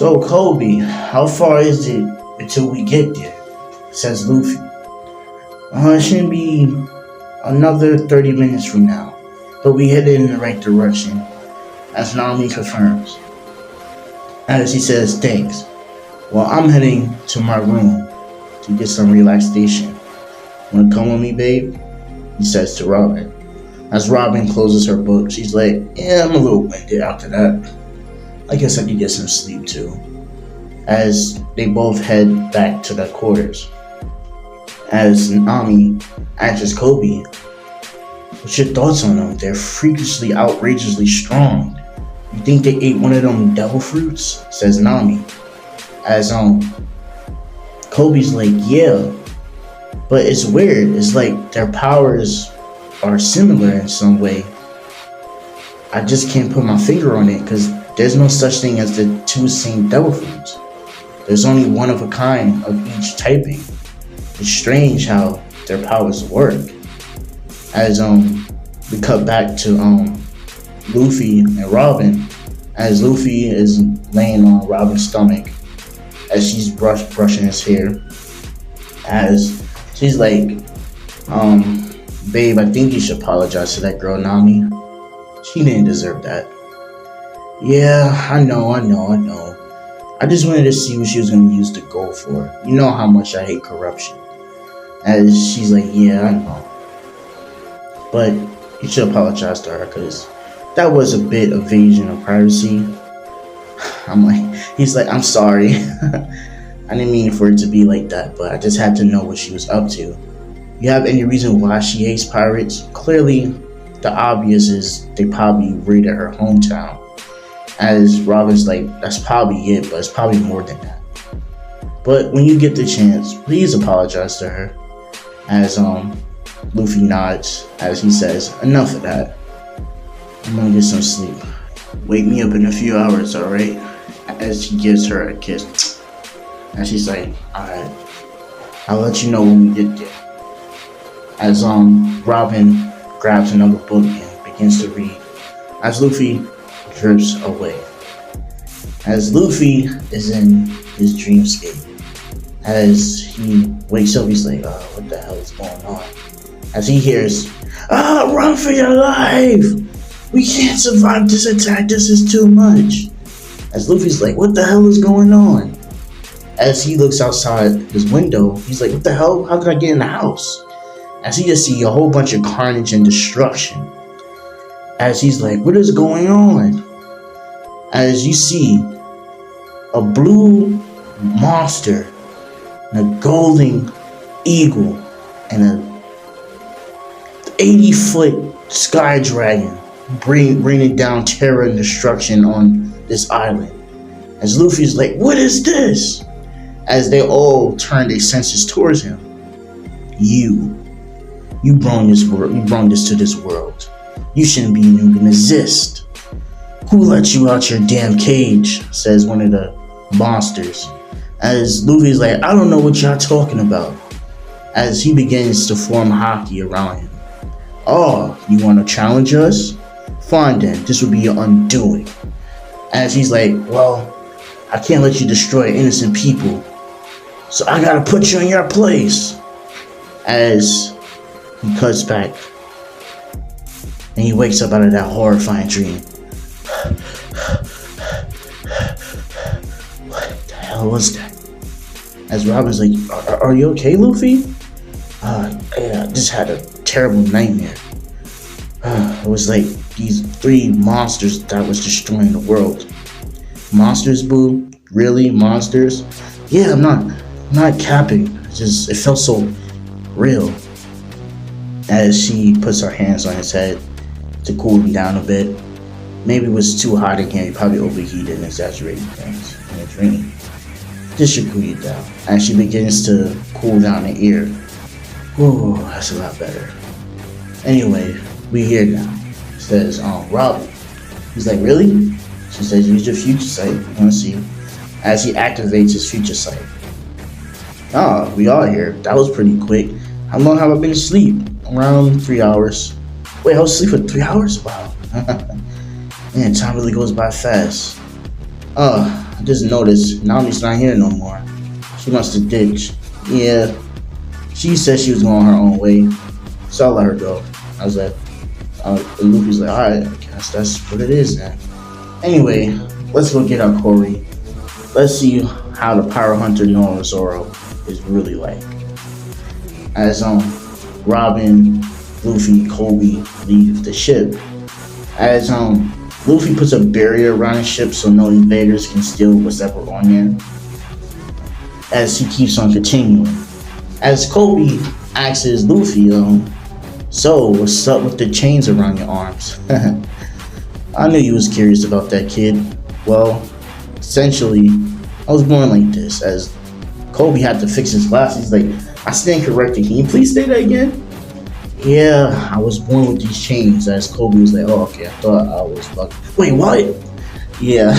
So, Kobe, how far is it until we get there? Says Luffy. It shouldn't be another 30 minutes from now, but we headed in the right direction, as Nami confirms. As he says, thanks. Well, I'm heading to my room to get some relaxation. Wanna come with me, babe? He says to Robin. As Robin closes her book, she's like, yeah, I'm a little winded after that. I guess I could get some sleep too. As they both head back to their quarters. As Nami asks Kobe, what's your thoughts on them? They're freakishly, outrageously strong. You think they ate one of them devil fruits? Says Nami. As Kobe's like, yeah. But it's weird. It's like their powers are similar in some way. I just can't put my finger on it because there's no such thing as the two same devil fruits. There's only one of a kind of each typing. It's strange how their powers work. As we cut back to Luffy and Robin, as Luffy is laying on Robin's stomach as she's brushing his hair. As she's like, babe, I think you should apologize to that girl Nami. She didn't deserve that. Yeah, I know. I just wanted to see what she was going to use the gold for. You know how much I hate corruption. As she's like, yeah, I know. But you should apologize to her because that was a bit of invasion of privacy. He's like, I'm sorry. I didn't mean for it to be like that, but I just had to know what she was up to. You have any reason why she hates pirates? Clearly, the obvious is they probably raided her hometown. As Robin's like, that's probably it, but it's probably more than that. But when you get the chance, please apologize to her. As Luffy nods, as he says, enough of that. I'm gonna get some sleep. Wake me up in a few hours, alright? As he gives her a kiss. And she's like, alright, I'll let you know when we get there. As Robin grabs another book and begins to read. As Luffy drifts away. As Luffy is in his dreamscape. As he wakes up, he's like, what the hell is going on? As he hears, run for your life! We can't survive this attack, this is too much. As Luffy's like, what the hell is going on? As he looks outside his window, he's like, what the hell? How could I get in the house? As he just sees a whole bunch of carnage and destruction. As he's like, what is going on? As you see a blue monster, and a golden eagle, and a 80-foot sky dragon bringing down terror and destruction on this island. As Luffy's like, what is this? As they all turn their senses towards him. You brought this to this world. You shouldn't even exist. Who let you out your damn cage? Says one of the monsters. As Luffy's like, I don't know what y'all talking about. As he begins to form hockey around him. Oh, you want to challenge us? Fine then, this will be your undoing. As he's like, well, I can't let you destroy innocent people, so I gotta put you in your place. As he cuts back, and he wakes up out of that horrifying dream. What the hell was that? As Robin's like, are you okay, Luffy? Yeah, I just had a terrible nightmare. It was like these three monsters that was destroying the world. Monsters, boo? Really? Monsters? Yeah, I'm not capping. It felt so real. As she puts her hands on his head to cool him down a bit. Maybe it was too hot again. He probably overheated and exaggerated things in a dream. This should cool you down. As she begins to cool down the ear. Whoa, that's a lot better. Anyway, we here now. Says, Robin. He's like, really? She says, use your future sight. You want to see? As he activates his future sight. We are here. That was pretty quick. How long have I been asleep? Around 3 hours. Wait, I was asleep for 3 hours? Wow. Man, time really goes by fast. I just noticed Nami's not here no more. She must have ditched. Yeah, she said she was going her own way, so I let her go. I was like, Luffy's like, alright, I guess that's what it is then. Anyway, let's go get our Cory. Let's see how the Pirate Hunter known as Zoro is really like. As Robin, Luffy, Kobe leave the ship. As Luffy puts a barrier around the ship so no invaders can steal what's ever on there. As he keeps on continuing. As Kobe asks Luffy, so what's up with the chains around your arms? I knew you was curious about that, kid. Well, essentially, I was born like this. As Kobe had to fix his glasses, like, I stand corrected. Can you please say that again? Yeah, I was born with these chains. As Kobe was like, oh, okay, I thought I was lucky. Wait, what? Yeah.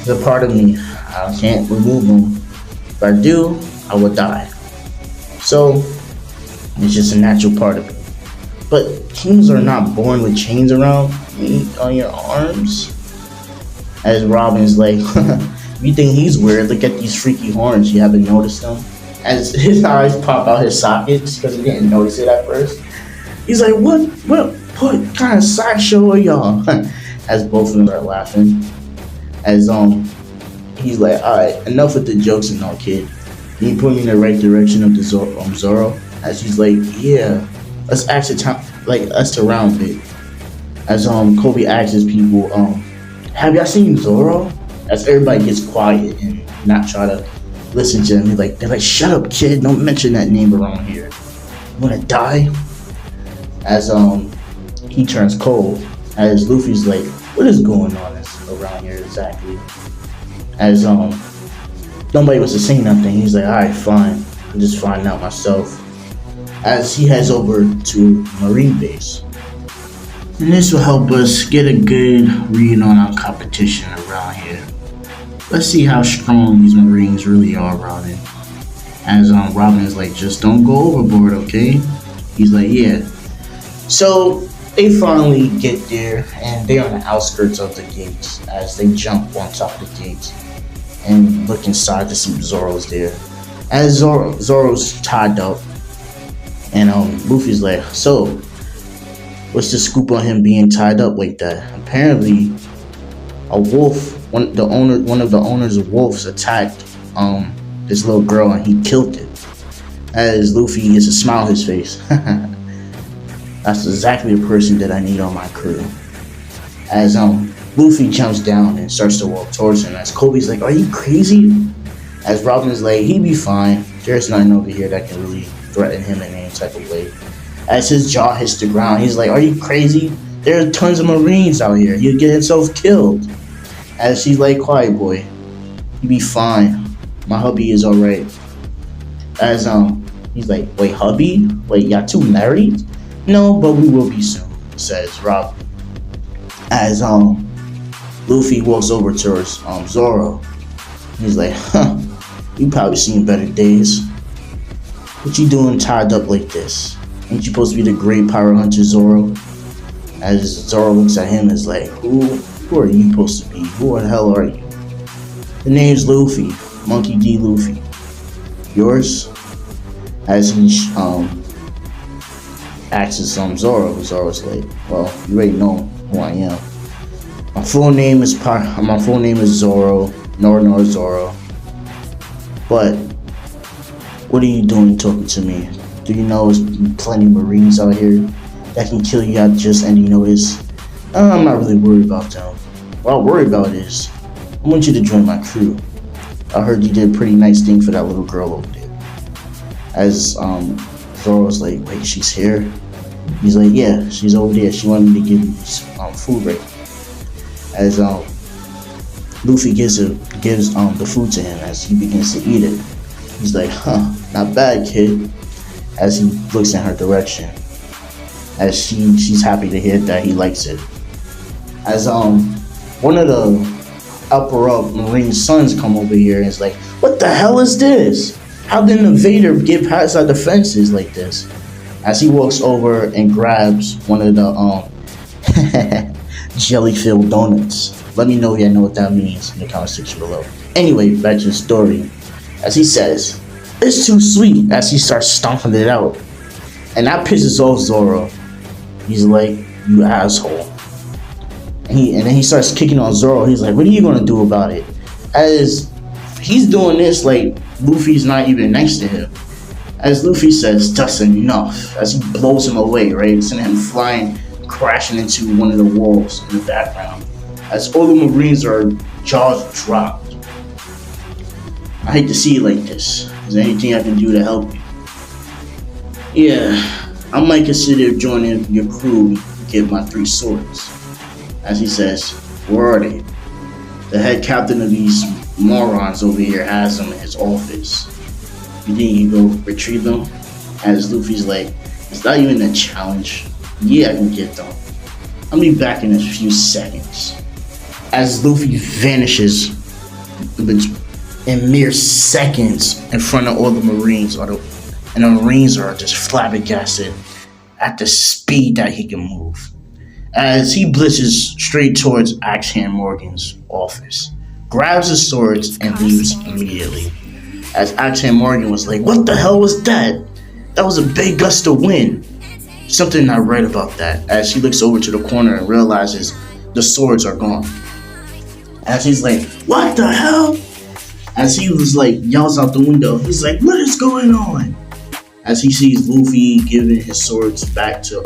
The part of me, I can't remove them. If I do, I would die. So, it's just a natural part of me. But kings are not born with chains around on your arms. As Robin's like, you think he's weird? Look at these freaky horns. You haven't noticed them? As his eyes pop out his sockets because he didn't notice it at first. He's like, what kind of sideshow are y'all? As both of them are laughing. As he's like, alright, enough with the jokes and all, kid. Can you put me in the right direction of the Zoro? As he's like, yeah, let's let's around it. As Kobe asks people, have y'all seen Zoro? As everybody gets quiet and not try to listen to him, they're like, shut up, kid, don't mention that name around here. You wanna die? As he turns cold, as Luffy's like, what is going on around here exactly? As nobody was to say nothing, he's like, alright, fine, I'll just find out myself. As he heads over to Marine Base. And this will help us get a good read on our competition around here. Let's see how strong these Marines really are, Robin. As Robin is like, just don't go overboard, okay? He's like, yeah. So they finally get there, and they're on the outskirts of the gates. As they jump on top of the gates and look inside to see Zoro's there. As Zoro's tied up, and Luffy's like, so what's the scoop on him being tied up like that? Apparently, a wolf, one of the owners of wolves attacked this little girl and he killed it. As Luffy gets a smile on his face. That's exactly the person that I need on my crew. As Luffy jumps down and starts to walk towards him. As Kobe's like, are you crazy? As Robin's like, he'd be fine. There's nothing over here that can really threaten him in any type of way. As his jaw hits the ground, he's like, are you crazy? There are tons of Marines out here. You'll get himself killed. As she's like, quiet boy, you be fine. My hubby is alright. As he's like, wait, hubby? Wait, y'all two married? No, but we will be soon, says Rob. As Luffy walks over towards Zoro. He's like, you probably seen better days. What you doing tied up like this? Ain't you supposed to be the great pirate hunter, Zoro? As Zoro looks at him, is like, who are you supposed to be? Who the hell are you? The name's Luffy, Monkey D. Luffy. Yours? As he asks Zoro. Zoro's like, well, you already know who I am. My full name is Zoro, Nor Zoro. But what are you doing talking to me? Do you know there's plenty of Marines out here that can kill you at just any notice? I'm not really worried about them. What I'm worried about is, I want you to join my crew. I heard you did a pretty nice thing for that little girl over there. As Zoro's like, wait, she's here? He's like, yeah, she's over there. She wanted me to give you food right. As Luffy gives the food to him as he begins to eat it. He's like, not bad, kid. As he looks in her direction. As she's happy to hear that he likes it. As one of the upper up Marine sons come over here and is like, what the hell is this? How did an invader get past our defenses like this? As he walks over and grabs one of the jelly-filled donuts. Let me know if you know what that means in the comment section below. Anyway, back to the story. As he says, it's too sweet, as he starts stomping it out. And that pisses off Zoro. He's like, you asshole. And then he starts kicking on Zoro. He's like, what are you gonna do about it? As he's doing this, like, Luffy's not even next to him. As Luffy says, that's enough. As he blows him away, right? Sending him flying, crashing into one of the walls in the background. As all the Marines are jaws dropped. I hate to see it like this. Is there anything I can do to help you? Yeah, I might consider joining your crew to get my 3 swords. As he says, where are they? The head captain of these morons over here has them in his office. You think you can go retrieve them? As Luffy's like, it's not even a challenge. Yeah, I can get them. I'll be back in a few seconds. As Luffy vanishes in mere seconds in front of all the Marines, and the Marines are just flabbergasted at the speed that he can move. As he blitzes straight towards Axe-Hand Morgan's office, grabs his swords and leaves immediately. As Axe-Hand Morgan was like, what the hell was that? That was a big gust of wind. Something not right about that. As he looks over to the corner and realizes the swords are gone. As he's like, what the hell? As he was like, yells out the window, he's like, what is going on? As he sees Luffy giving his swords back to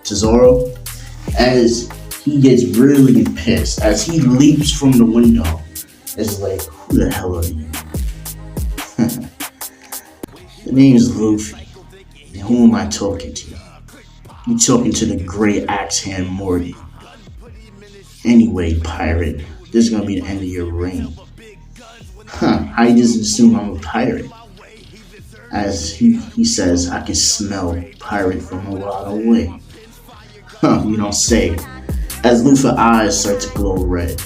Zoro, as he gets really pissed, as he leaps from the window, it's like, who the hell are you? The name is Luffy, and who am I talking to? You talking to the great Axe-Hand Morgan. Anyway, pirate, this is gonna be the end of your reign. How you just assume I'm a pirate? As he says, I can smell pirate from a lot away. You don't say. As Luffy's eyes start to glow red.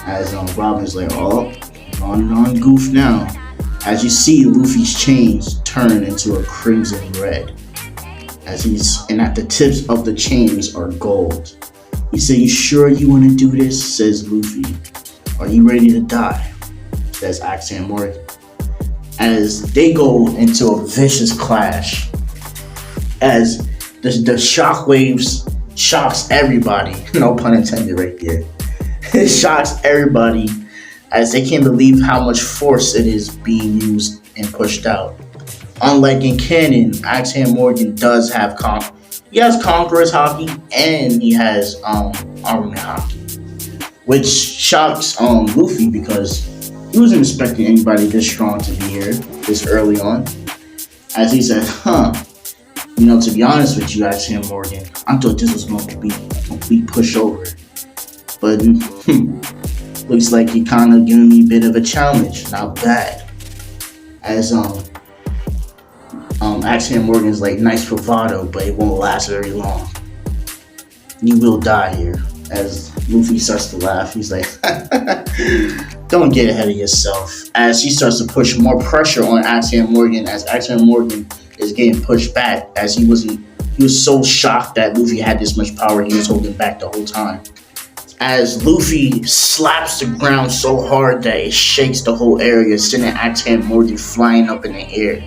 As Robin's like, oh, on goof now. As you see Luffy's chains turn into a crimson red. And at the tips of the chains are gold. He said, you sure you want to do this? Says Luffy. Are you ready to die? Says Axe-Hand Morgan. As they go into a vicious clash. As the shockwaves shocks everybody. No pun intended right there. It shocks everybody as they can't believe how much force it is being used and pushed out. Unlike in canon, Axe-Hand Morgan does have he has Conqueror's Haki and he has Armament Haki, which shocks Luffy because he wasn't expecting anybody this strong to be here this early on. As he said, to be honest with you, Axe-Hand Morgan, I thought this was going to be a complete pushover. But looks like you kind of giving me a bit of a challenge. Not bad. As Axe-Hand Morgan's like, nice bravado, but it won't last very long. You will die here. As Luffy starts to laugh, he's like, don't get ahead of yourself. As he starts to push more pressure on Axe-Hand Morgan, as Axe-Hand Morgan is getting pushed back, as he was so shocked that Luffy had this much power, he was holding back the whole time. As Luffy slaps the ground so hard that it shakes the whole area, sending Axe-Hand Morgan flying up in the air.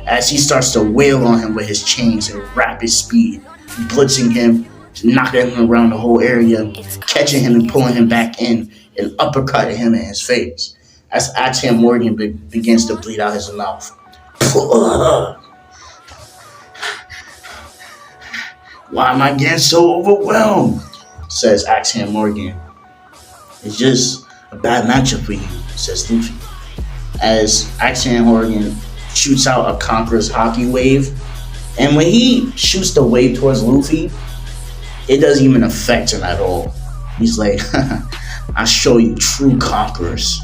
As he starts to wail on him with his chains at rapid speed, blitzing him, knocking him around the whole area, catching him and pulling him back in, and uppercutting him in his face. As Axe-Hand Morgan begins to bleed out his mouth. Why am I getting so overwhelmed? Says Axe-Hand Morgan. It's just a bad matchup for you, says Luffy. As Axe-Hand Morgan shoots out a Conqueror's Haki wave, and when he shoots the wave towards Luffy, it doesn't even affect him at all. He's like, I'll show you true conquerors.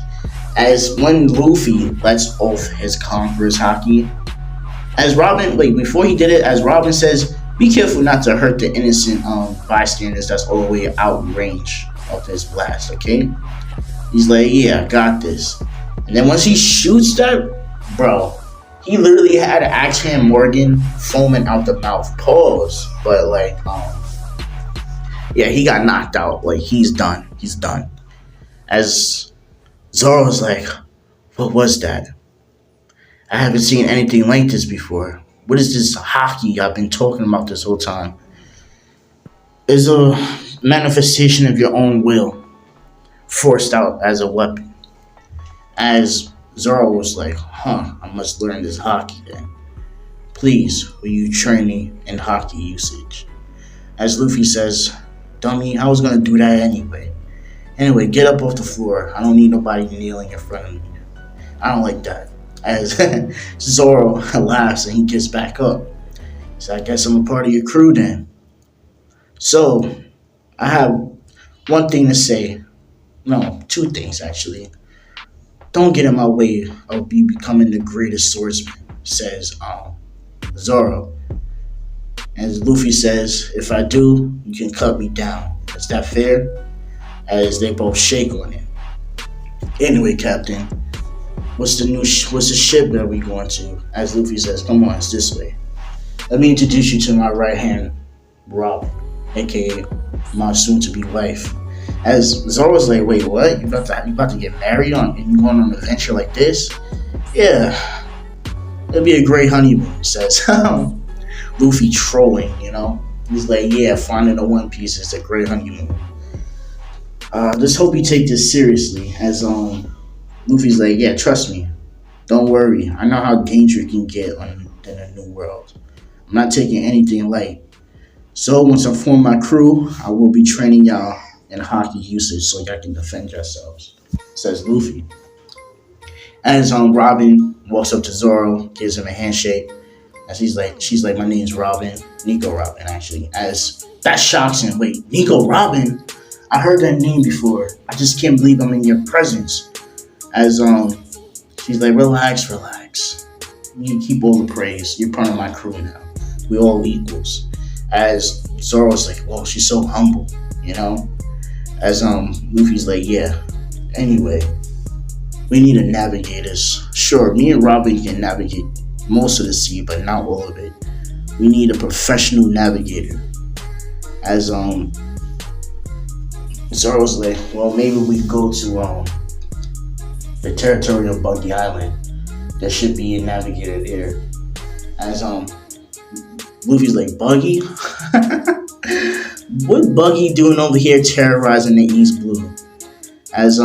As when Luffy lets off his Conqueror's Haki, as Robin, before he did it, as Robin says, be careful not to hurt the innocent bystanders that's all the way out in range of his blast, okay? He's like, yeah, I got this. And then once he shoots that, bro, he literally had Axe-Hand Morgan foaming out the mouth. Pause. But Yeah, he got knocked out. Like, he's done. He's done. As Zoro's like, what was that? I haven't seen anything like this before. What is this hockey I've been talking about this whole time? It's a manifestation of your own will, forced out as a weapon. As Zoro was like, I must learn this hockey then. Please, will you train me in hockey usage? As Luffy says, dummy, I was gonna do that anyway. Anyway, get up off the floor. I don't need nobody kneeling in front of me. I don't like that. As Zoro laughs and he gets back up. So I guess I'm a part of your crew then. So, I have one thing to say. No, two things actually. Don't get in my way of me becoming the greatest swordsman, says Zoro. As Luffy says, if I do, you can cut me down. Is that fair? As they both shake on it. Anyway, Captain, what's the ship that we going to? As Luffy says, come on, it's this way. Let me introduce you to my right hand, Robin, aka my soon-to-be wife. As Zoro's like, wait, what? You about to get married and you going on an adventure like this? Yeah, it'll be a great honeymoon, says Luffy trolling, He's like, yeah, finding a One Piece is a great honeymoon. Just hope you take this seriously. As Luffy's like, yeah, trust me. Don't worry. I know how dangerous it can get in a new world. I'm not taking anything light. So once I form my crew, I will be training y'all in hockey usage so y'all can defend yourselves, says Luffy. As Robin walks up to Zoro, gives him a handshake. As she's like, my name's Robin, Nico Robin actually. As that shocks him. Wait, Nico Robin? I heard that name before. I just can't believe I'm in your presence. As she's like, relax. You keep all the praise. You're part of my crew now. We're all equals. As Zoro's like, whoa, she's so humble, As Luffy's like, yeah. Anyway, we need a navigators. Sure, me and Robin can navigate most of the sea, but not all of it. We need a professional navigator. As Zoro's like, well, maybe we go to the territory of Buggy Island. There should be a navigator there. As Luffy's like, Buggy? What Buggy doing over here terrorizing the East Blue? As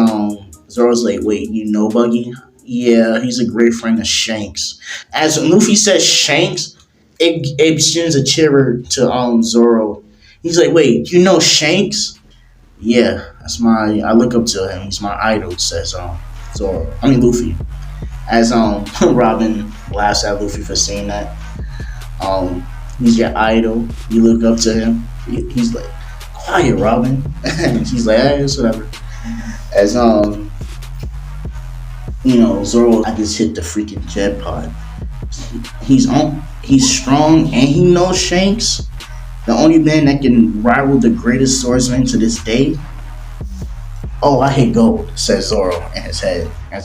Zoro's like, wait, you know Buggy? Yeah, he's a great friend of Shanks. As Luffy says Shanks, it sends a shiver to Zoro. He's like, wait, you know Shanks? Yeah, I look up to him. He's my idol, says Luffy. As Robin laughs at Luffy for saying that. He's your idol. You look up to him. He's like, quiet, Robin. And she's like, hey, it's whatever. As Zoro, I just hit the freaking jet pod. He's strong and he knows Shanks. The only man that can rival the greatest swordsman to this day. Oh, I hit gold, says Zoro in his head. And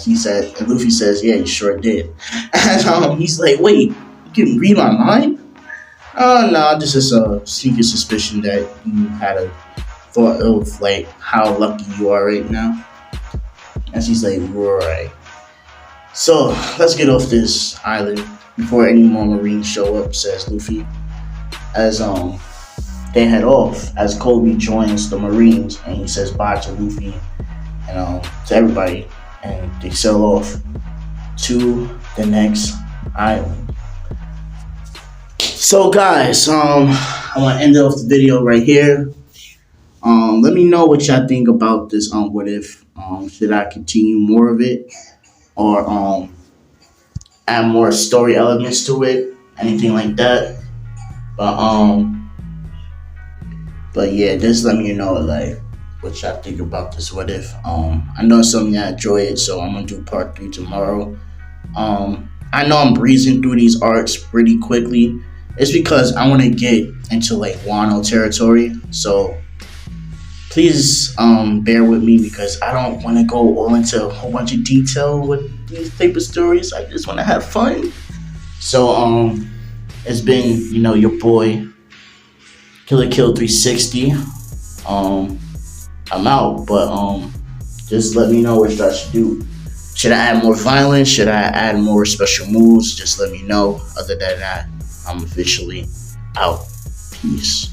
Luffy says, yeah, you sure did. And he's like, wait, you can read my mind? No, this is a sneaky suspicion that you had a thought of, like, how lucky you are right now. And she's like, right. So, let's get off this island before any more Marines show up, says Luffy. As they head off, as Kobe joins the Marines and he says bye to Luffy and to everybody, and they sail off to the next island. So guys, I want to end off the video right here. Let me know what y'all think about this what if. Should I continue more of it or add more story elements to it, anything like that? But yeah, just let me know like what y'all think about this what if. I know some of y'all enjoy it, so I'm gonna do part 3 tomorrow. I know I'm breezing through these arcs pretty quickly. It's because I want to get into like Wano territory, so please bear with me because I don't want to go all into a whole bunch of detail with these type of stories. I just want to have fun. So it's been your boy Killer Kill 360. Um, I'm out, but just let me know what I should do. Should I add more violence? Should I add more special moves? Just let me know. Other than that, I'm officially out. Peace.